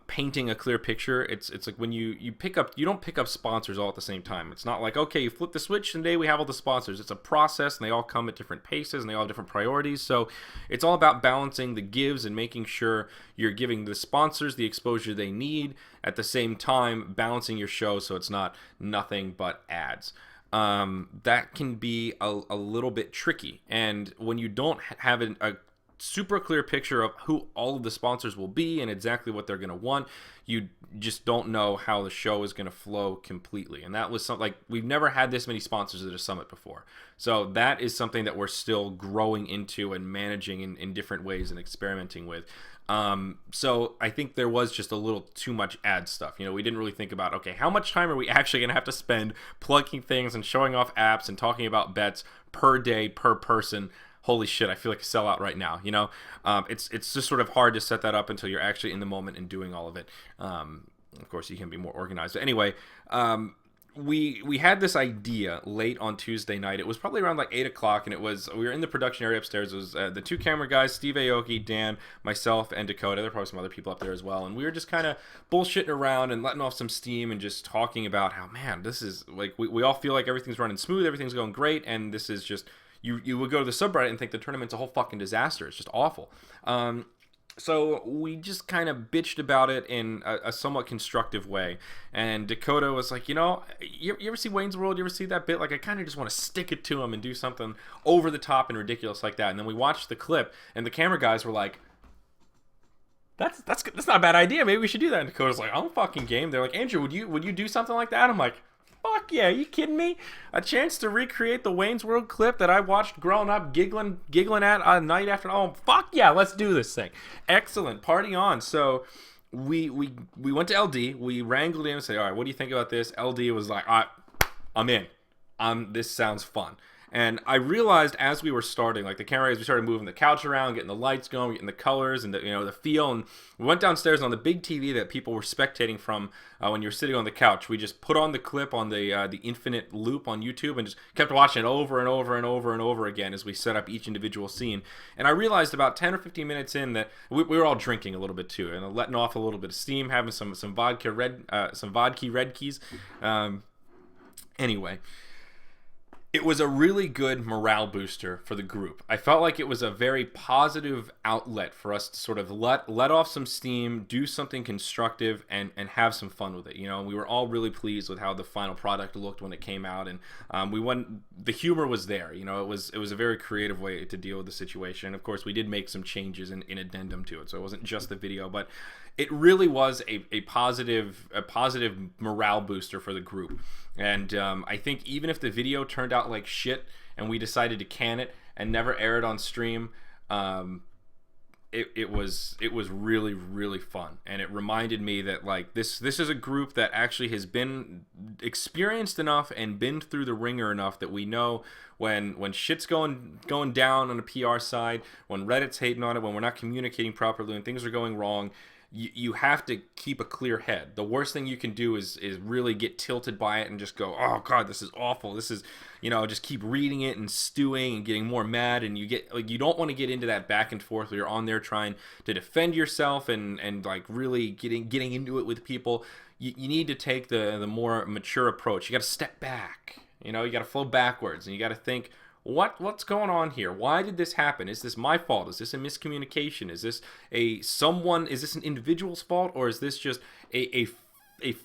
A: painting a clear picture. It's like when you don't pick up sponsors all at the same time. It's not like, okay, you flip the switch and today we have all the sponsors. It's a process, and they all come at different paces and they all have different priorities. So it's all about balancing the gives and making sure you're giving the sponsors the exposure they need, at the same time balancing your show so it's not nothing but ads. That can be a little bit tricky, and when you don't have a super clear picture of who all of the sponsors will be and exactly what they're going to want, you just don't know how the show is going to flow completely. And that was something, like, we've never had this many sponsors at a summit before, so that is something that we're still growing into and managing in different ways and experimenting with. So I think there was just a little too much ad stuff. You know, we didn't really think about, okay, how much time are we actually going to have to spend plugging things and showing off apps and talking about bets per day, per person. Holy shit, I feel like a sellout right now, you know? It's just sort of hard to set that up until you're actually in the moment and doing all of it. Of course, you can be more organized. But anyway, we had this idea late on Tuesday night. It was probably around like 8 o'clock, and we were in the production area upstairs. It was the two camera guys, Steve Aoki, Dan, myself, and Dakota. There were probably some other people up there as well. And we were just kind of bullshitting around and letting off some steam and just talking about how, man, this is like, we all feel like everything's running smooth, everything's going great, and this is just... You would go to the subreddit and think the tournament's a whole fucking disaster. It's just awful. So we just kind of bitched about it in a somewhat constructive way. And Dakota was like, you know, you ever see Wayne's World? You ever see that bit? Like, I kind of just want to stick it to him and do something over the top and ridiculous like that. And then we watched the clip, and the camera guys were like, that's not a bad idea. Maybe we should do that. And Dakota's like, I'm fucking game. They're like, Andrew, would you do something like that? I'm like, fuck yeah, are you kidding me? A chance to recreate the Wayne's World clip that I watched growing up, giggling at night after. Oh, fuck yeah, let's do this thing. Excellent, party on. So we went to LD. We wrangled him and said, all right, what do you think about this? LD was like, all right, I'm in. This sounds fun. And I realized as we were starting, like the camera, as we started moving the couch around, getting the lights going, getting the colors and the feel, and we went downstairs, and on the big TV that people were spectating from when you were sitting on the couch, we just put on the clip on the infinite loop on YouTube and just kept watching it over and over and over and over again as we set up each individual scene. And I realized about 10 or 15 minutes in that we were all drinking a little bit too, and letting off a little bit of steam, having some vodka red keys. Anyway. It was a really good morale booster for the group. I felt like it was a very positive outlet for us to sort of let off some steam, do something constructive, and have some fun with it. You know, we were all really pleased with how the final product looked when it came out, and the humor was there. You know, it was a very creative way to deal with the situation. Of course, we did make some changes in addendum to it, so it wasn't just the video, but it really was a positive morale booster for the group. And I think even if the video turned out like shit and we decided to can it and never air it on stream, it was really, really fun. And it reminded me that like this is a group that actually has been experienced enough and been through the ringer enough that we know when shit's going down on the PR side, when Reddit's hating on it, when we're not communicating properly, when things are going wrong. You have to keep a clear head. The worst thing you can do is really get tilted by it and just go, oh god, this is awful. This is, just keep reading it and stewing and getting more mad, and you don't want to get into that back and forth where you're on there trying to defend yourself and like really getting into it with people. You need to take the more mature approach. You got to step back. You got to flow backwards, and you got to think, What's going on here? Why did this happen? Is this my fault? Is this a miscommunication? Is this an individual's fault, or is this just a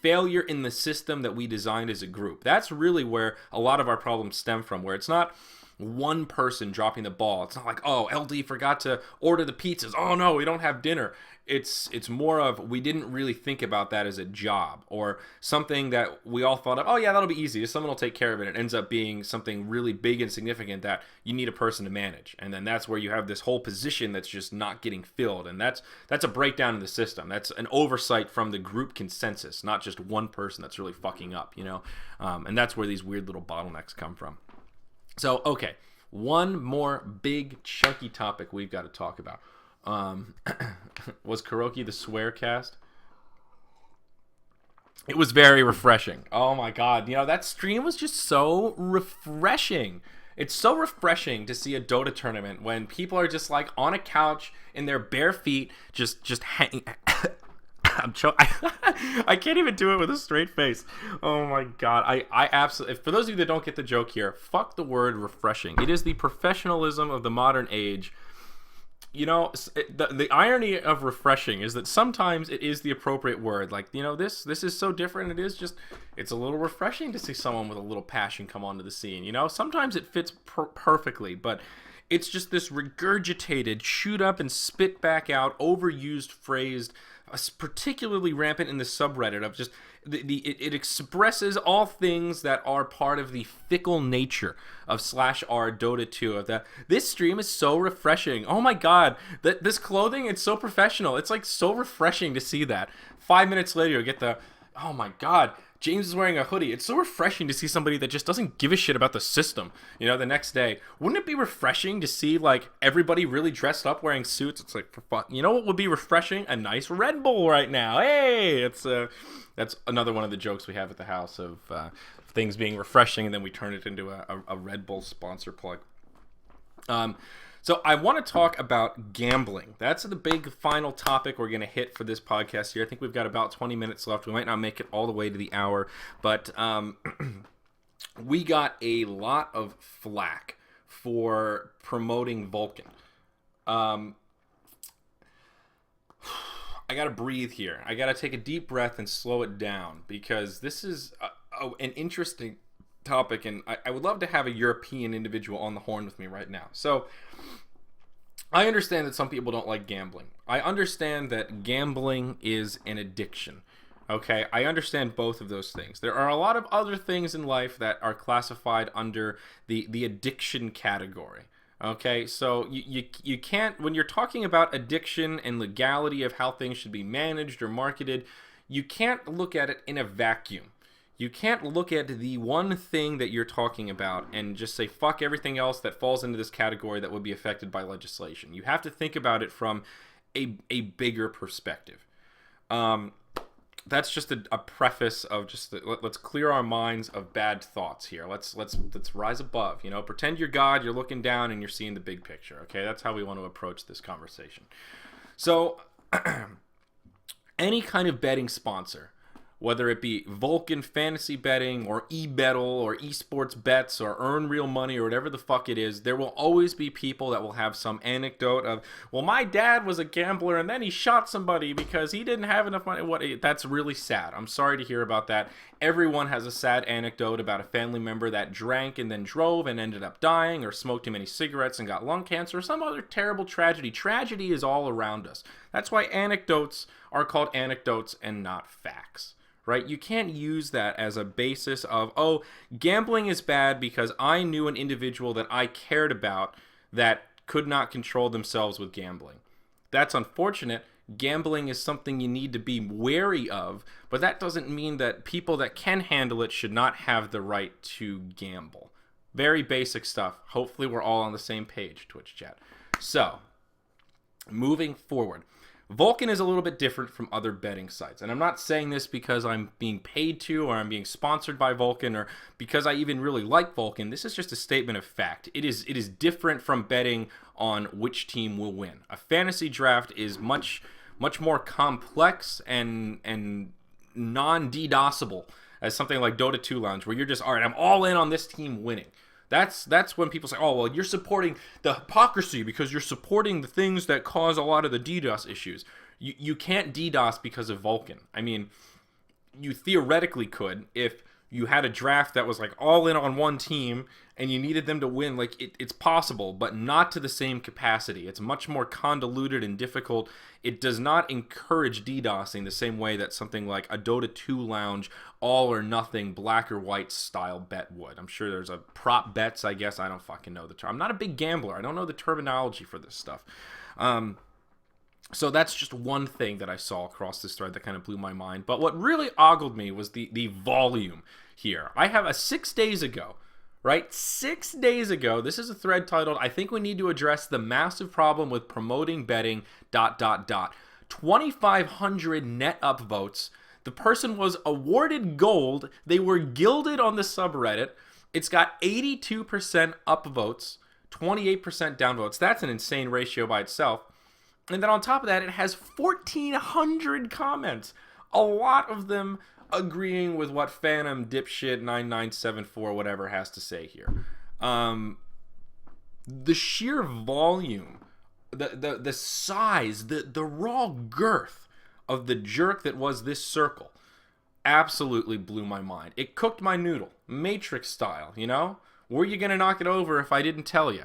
A: failure in the system that we designed as a group? That's really where a lot of our problems stem from, where it's not one person dropping the ball. It's not like, oh, LD forgot to order the pizzas. Oh no, we don't have dinner. It's more of, we didn't really think about that as a job or something that we all thought of, oh yeah, that'll be easy. Someone will take care of it. It ends up being something really big and significant that you need a person to manage. And then that's where you have this whole position that's just not getting filled. And that's a breakdown in the system. That's an oversight from the group consensus, not just one person that's really fucking up, and that's where these weird little bottlenecks come from. So, okay, one more big chunky topic we've got to talk about. Was Kuroki the swear cast? It was very refreshing. Oh my god, that stream was just so refreshing. It's so refreshing to see a Dota tournament when people are just like on a couch in their bare feet, just hanging. I can't even do it with a straight face. Oh my god. I absolutely, for those of you that don't get the joke here, fuck the word refreshing. It is the professionalism of the modern age. The irony of refreshing is that sometimes it is the appropriate word. Like, this is so different. It's a little refreshing to see someone with a little passion come onto the scene. Sometimes it fits perfectly, but it's just this regurgitated, chewed up and spit back out, overused, phrased particularly rampant in the subreddit of just it expresses all things that are part of the fickle nature of /r Dota 2. Of that, this stream is so refreshing. Oh my god, this clothing, it's so professional. It's like so refreshing to see that. 5 minutes later, you get the, oh my god, James is wearing a hoodie. It's so refreshing to see somebody that just doesn't give a shit about the system. You know, the next day, wouldn't it be refreshing to see like everybody really dressed up wearing suits? It's like, for fun. You know what would be refreshing? A nice Red Bull right now. Hey, it's that's another one of the jokes we have at the house of things being refreshing, and then we turn it into a Red Bull sponsor plug. So I want to talk about gambling. That's the big final topic we're going to hit for this podcast here. I think we've got about 20 minutes left. We might not make it all the way to the hour, but we got a lot of flack for promoting Vulcan. I got to breathe here. I got to take a deep breath and slow it down, because this is an interesting topic, and I would love to have a European individual on the horn with me right now. So I understand that some people don't like gambling. I understand that gambling is an addiction. Okay, I understand both of those things. There are a lot of other things in life that are classified under the addiction category. Okay, so you can't, when you're talking about addiction and legality of how things should be managed or marketed, you can't look at it in a vacuum. You can't look at the one thing that you're talking about and just say, fuck everything else that falls into this category that would be affected by legislation. You have to think about it from a bigger perspective. That's just a preface of just, let's clear our minds of bad thoughts here. Let's rise above, you know, pretend you're God, you're looking down and you're seeing the big picture. Okay, that's how we want to approach this conversation. So any kind of betting sponsor, whether it be Vulcan fantasy betting or eBettle or esports bets or earn real money or whatever the fuck it is, there will always be people that will have some anecdote of, well, my dad was a gambler and then he shot somebody because he didn't have enough money. That's really sad. I'm sorry to hear about that. Everyone has a sad anecdote about a family member that drank and then drove and ended up dying, or smoked too many cigarettes and got lung cancer, or some other terrible tragedy. Tragedy is all around us. That's why anecdotes are called anecdotes and not facts. Right? You can't use that as a basis of, oh, gambling is bad because I knew an individual that I cared about that could not control themselves with gambling. That's unfortunate. Gambling is something you need to be wary of, but that doesn't mean that people that can handle it should not have the right to gamble. Very basic stuff. Hopefully we're all on the same page, Twitch chat. So, moving forward. Vulcan is a little bit different from other betting sites. And I'm not saying this because I'm being paid to, or I'm being sponsored by Vulcan, or because I even really like Vulcan. This is just a statement of fact. It is different from betting on which team will win. A fantasy draft is much more complex and non-DDoSable as something like Dota 2 Lounge, where you're just, all right, I'm all in on this team winning. That's when people say, oh, well, you're supporting the hypocrisy because you're supporting the things that cause a lot of the DDoS issues. You can't DDoS because of Vulcan. I mean, you theoretically could if you had a draft that was like all in on one team and you needed them to win. Like, it's possible, but not to the same capacity. It's much more convoluted and difficult. It does not encourage DDoSing the same way that something like a Dota 2 Lounge all or nothing black or white style bet would. I'm sure there's a prop bets, I guess. I don't fucking know the term. I'm not a big gambler. I don't know the terminology for this stuff. So that's just one thing that I saw across this thread that kind of blew my mind. But what really ogled me was the volume here. I have a 6 days ago, right? 6 days ago, this is a thread titled, I think we need to address the massive problem with promoting betting, ... 2,500 net upvotes. The person was awarded gold. They were gilded on the subreddit. It's got 82% upvotes, 28% downvotes. That's an insane ratio by itself. And then on top of that, it has 1,400 comments. A lot of them agreeing with what Phantom Dipshit 9974 whatever has to say here. The sheer volume, the size, the raw girth of the jerk that was this circle absolutely blew my mind. It cooked my noodle, Matrix style, you know? Were you gonna knock it over if I didn't tell you?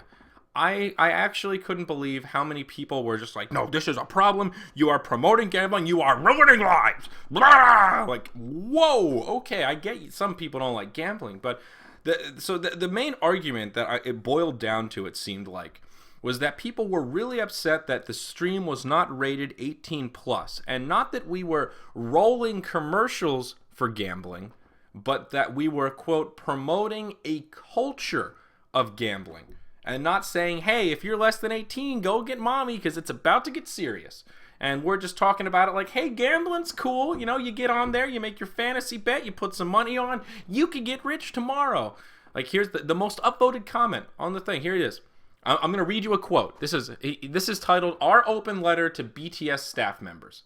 A: I actually couldn't believe how many people were just like, no, this is a problem. You are promoting gambling. You are ruining lives. Blah! Like, whoa, okay, I get some people don't like gambling, but the main argument that it boiled down to, it seemed like, was that people were really upset that the stream was not rated 18 plus, and not that we were rolling commercials for gambling, but that we were, quote, promoting a culture of gambling, and not saying, hey, if you're less than 18, go get mommy because it's about to get serious. And we're just talking about it like, hey, gambling's cool. You know, you get on there, you make your fantasy bet, you put some money on, you could get rich tomorrow. Like, here's the most upvoted comment on the thing. Here it is. I'm going to read you a quote. This is titled, Our Open Letter to BTS Staff Members.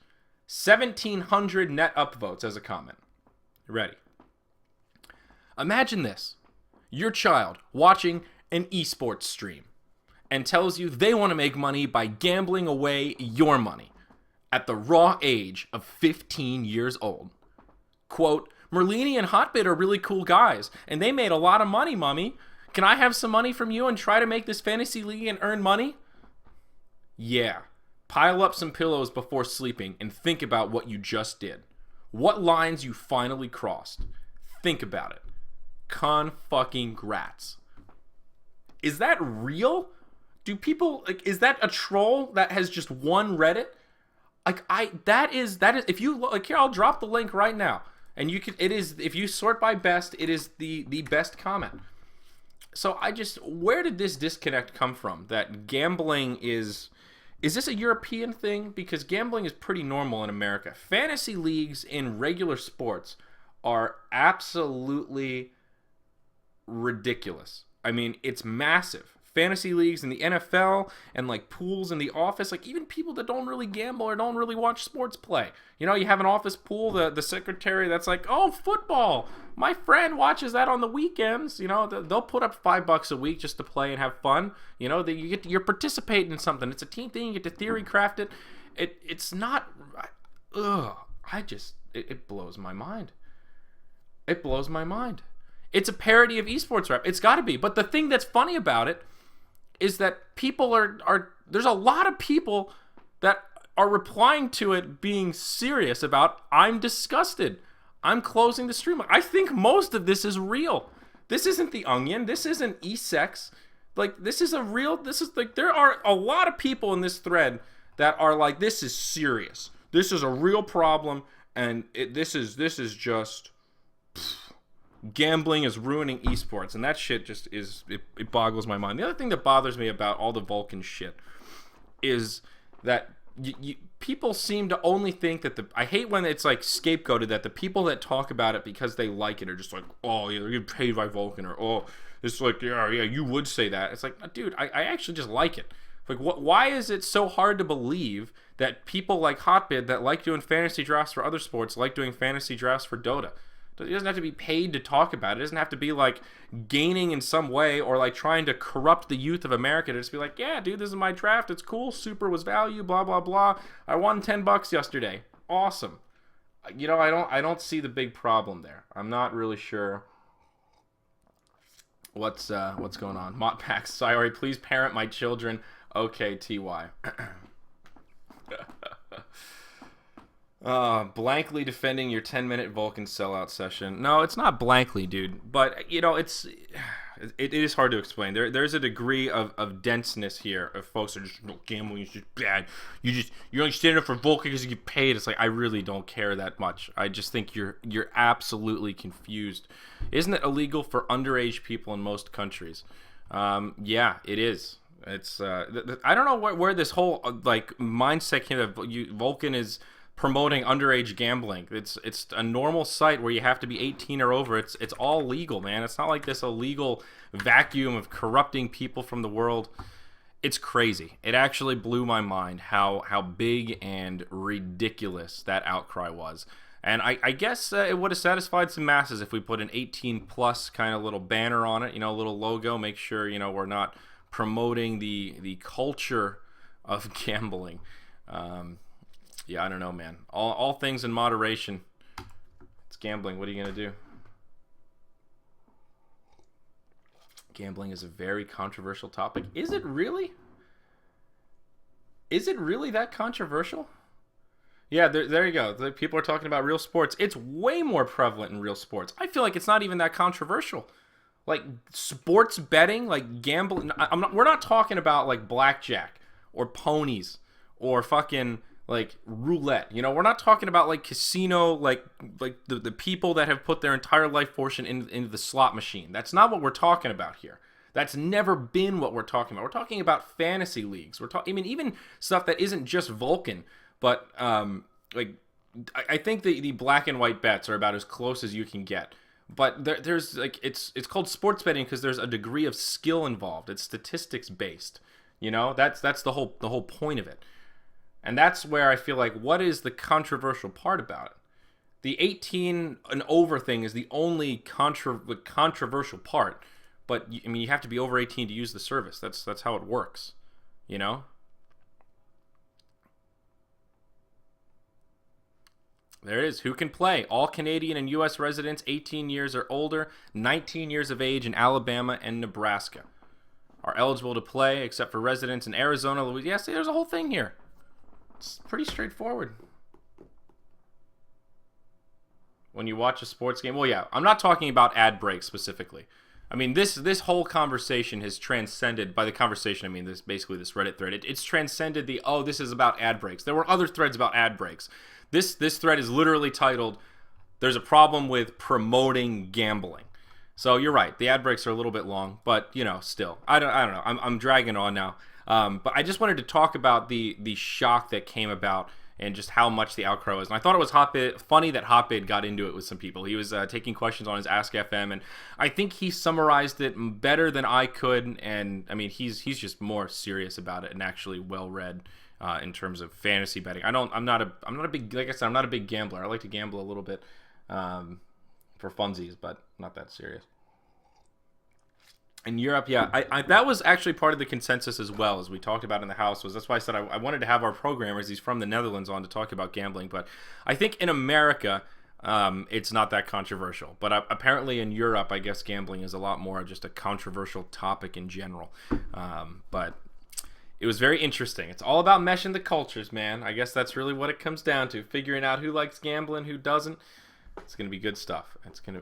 A: 1,700 net upvotes as a comment. Ready? Imagine this. Your child watching an esports stream and tells you they want to make money by gambling away your money at the raw age of 15 years old. Quote, Merlini and Hotbit are really cool guys, and they made a lot of money, mommy. Can I have some money from you and try to make this fantasy league and earn money? Yeah. Pile up some pillows before sleeping and think about what you just did. What lines you finally crossed. Think about it. Con-fucking-grats. Is that real? Do people, like, is that a troll that has just won Reddit? Like, that is, if you, like, here, I'll drop the link right now. And you can, it is, if you sort by best, it is the best comment. So where did this disconnect come from? That gambling is this a European thing? Because gambling is pretty normal in America. Fantasy leagues in regular sports are absolutely ridiculous. I mean, it's massive. Fantasy leagues in the NFL and like pools in the office, like even people that don't really gamble or don't really watch sports play. You know, you have an office pool, the secretary that's like, oh, football. My friend watches that on the weekends. You know, they'll put up $5 a week just to play and have fun. You know, you're participating in something. It's a team thing. You get to theory craft it. It's not. It blows my mind. It blows my mind. It's a parody of esports rap. It's got to be. But the thing that's funny about it is that people there's a lot of people that are replying to it being serious about, I'm disgusted. I'm closing the stream. I think most of this is real. This isn't The Onion. This isn't eSex. Like, this is like, there are a lot of people in this thread that are like, this is serious. This is a real problem, and this is just... Gambling is ruining esports, and that shit just is, it boggles my mind. The other thing that bothers me about all the Vulcan shit is that people seem to only think that I hate when it's like scapegoated that the people that talk about it because they like it are just like, oh, yeah, they're getting paid by Vulcan, or oh, it's like, yeah, you would say that. It's like, dude, I actually just like it. Like, why is it so hard to believe that people like Hotbit that like doing fantasy drafts for other sports like doing fantasy drafts for Dota? It doesn't have to be paid to talk about it. It doesn't have to be like gaining in some way or like trying to corrupt the youth of America to just be like, yeah, dude, this is my draft. It's cool. Super was value, blah, blah, blah. I won $10 yesterday. Awesome. You know, I don't see the big problem there. I'm not really sure what's going on. Motpax, Zyori, please parent my children. Okay, TY. Blankly defending your 10-minute Vulcan sellout session. No, it's not blankly, dude. But, you know, it is hard to explain. There's a degree of denseness here of folks that are just, no, gambling is just bad. You're only standing up for Vulcan because you get paid. It's like, I really don't care that much. I just think you're absolutely confused. Isn't it illegal for underage people in most countries? Yeah, it is. It's I don't know where this whole like mindset came of Vulcan is promoting underage gambling. It's a normal site where you have to be 18 or over. It's all legal, man. It's not like this illegal vacuum of corrupting people from the world. It's crazy. It actually blew my mind how big and ridiculous that outcry was. And I guess it would have satisfied some masses if we put an 18 plus kind of little banner on it, you know, a little logo, make sure, you know, we're not promoting the culture of gambling. Yeah, I don't know, man. All things in moderation. It's gambling. What are you going to do? Gambling is a very controversial topic. Is it really? Is it really that controversial? Yeah, there you go. People are talking about real sports. It's way more prevalent in real sports. I feel like it's not even that controversial. Like sports betting, like gambling. We're not talking about like blackjack or ponies or fucking like roulette. You know, we're not talking about like casino, like the people that have put their entire life fortune into the slot machine. That's not what we're talking about here. That's never been what we're talking about. We're talking about fantasy leagues. I mean, even stuff that isn't just Vulcan, but like I think the black and white bets are about as close as you can get. But there's like it's called sports betting because there's a degree of skill involved. It's statistics based. You know, that's the whole point of it. And that's where I feel like, what is the controversial part about it? The 18 and over thing is the only controversial part. But I mean, you have to be over 18 to use the service. That's how it works, you know? There it is. Who can play? All Canadian and U.S. residents 18 years or older, 19 years of age in Alabama and Nebraska are eligible to play, except for residents in Arizona, Louisiana. Yeah, see, there's a whole thing here. It's pretty straightforward. When you watch a sports game, well, yeah, I'm not talking about ad breaks specifically. I mean, this whole conversation has transcended, by the conversation, I mean, this Reddit thread. It's transcended this is about ad breaks. There were other threads about ad breaks. This thread is literally titled, "There's a problem with promoting gambling." So you're right. The ad breaks are a little bit long, but, you know, still. I don't know. I'm dragging on now. But I just wanted to talk about the shock that came about and just how much the outcry was. And I thought it was funny that Hotbid got into it with some people. He was taking questions on his Ask FM, and I think he summarized it better than I could. And I mean, he's just more serious about it and actually well read in terms of fantasy betting. I'm not a big, like I said, I'm not a big gambler. I like to gamble a little bit for funsies, but not that serious. In Europe, yeah, I that was actually part of the consensus as well, as we talked about in the house. That's why I said I wanted to have our programmers, he's from the Netherlands, on to talk about gambling. But I think in America, it's not that controversial. But apparently in Europe, I guess gambling is a lot more just a controversial topic in general. But it was very interesting. It's all about meshing the cultures, man. I guess that's really what it comes down to, figuring out who likes gambling, who doesn't. It's going to be good stuff.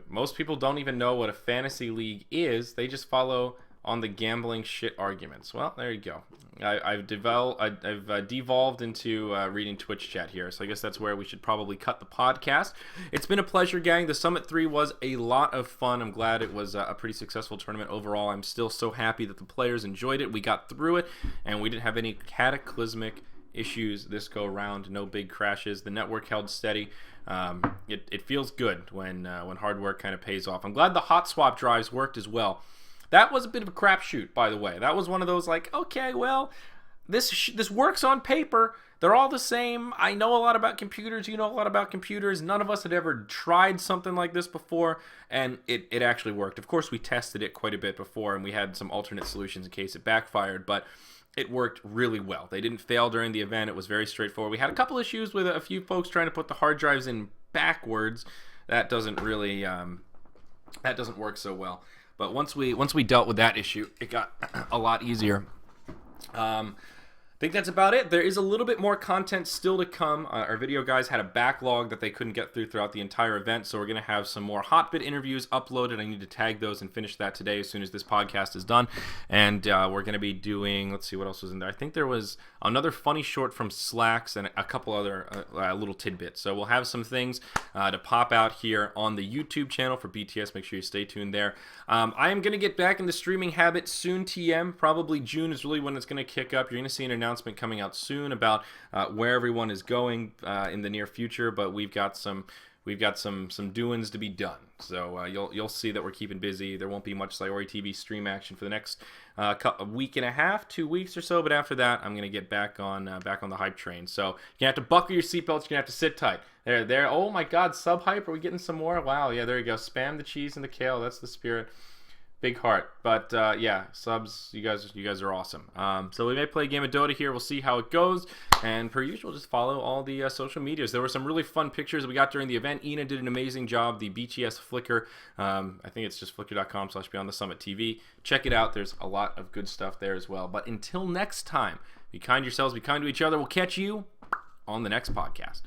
A: Most people don't even know what a fantasy league is. They just follow on the gambling shit arguments. Well, there you go. I've devolved into reading Twitch chat here, so I guess that's where we should probably cut the podcast. It's been a pleasure, gang. The Summit 3 was a lot of fun. I'm glad it was a pretty successful tournament overall. I'm still so happy that the players enjoyed it. We got through it, and we didn't have any cataclysmic issues this go around. No big crashes. The network held steady. It feels good when hard work kind of pays off. I'm glad the hot swap drives worked as well. That was a bit of a crapshoot, by the way. That was one of those like, okay, well, this works on paper. They're all the same. I know a lot about computers. You know a lot about computers. None of us had ever tried something like this before, and it actually worked. Of course, we tested it quite a bit before, and we had some alternate solutions in case it backfired, but it worked really well. They didn't fail during the event. It was very straightforward. We had a couple issues with a few folks trying to put the hard drives in backwards. That doesn't really that doesn't work so well. But once we dealt with that issue, it got a lot easier. I think that's about it. There is a little bit more content still to come. Our video guys had a backlog that they couldn't get through throughout the entire event, so we're going to have some more Hotbit interviews uploaded. I need to tag those and finish that today as soon as this podcast is done. And we're going to be doing, let's see what else was in there. I think there was another funny short from Slacks and a couple other little tidbits. So we'll have some things to pop out here on the YouTube channel for BTS. Make sure you stay tuned there. I am going to get back in the streaming habit soon, TM. Probably June is really when it's going to kick up. You're going to see an announcement coming out soon about where everyone is going in the near future, but we've got some doings to be done. So you'll see that we're keeping busy. There won't be much ZyoriTV stream action for the next week and a half, 2 weeks or so, but after that I'm gonna get back on the hype train. So you're gonna have to buckle your seatbelts. You're gonna have to sit tight. There. Oh my God, sub hype. Are we getting some more? Wow. Yeah, there you go. Spam the cheese and the kale. That's the spirit. Big heart. But yeah, subs, you guys are awesome. So we may play a game of Dota here. We'll see how it goes. And per usual, just follow all the social medias. There were some really fun pictures that we got during the event. Ina did an amazing job. The BTS Flickr, I think it's just flickr.com/BeyondTheSummitTV. Check it out. There's a lot of good stuff there as well. But until next time, be kind to yourselves, be kind to each other. We'll catch you on the next podcast.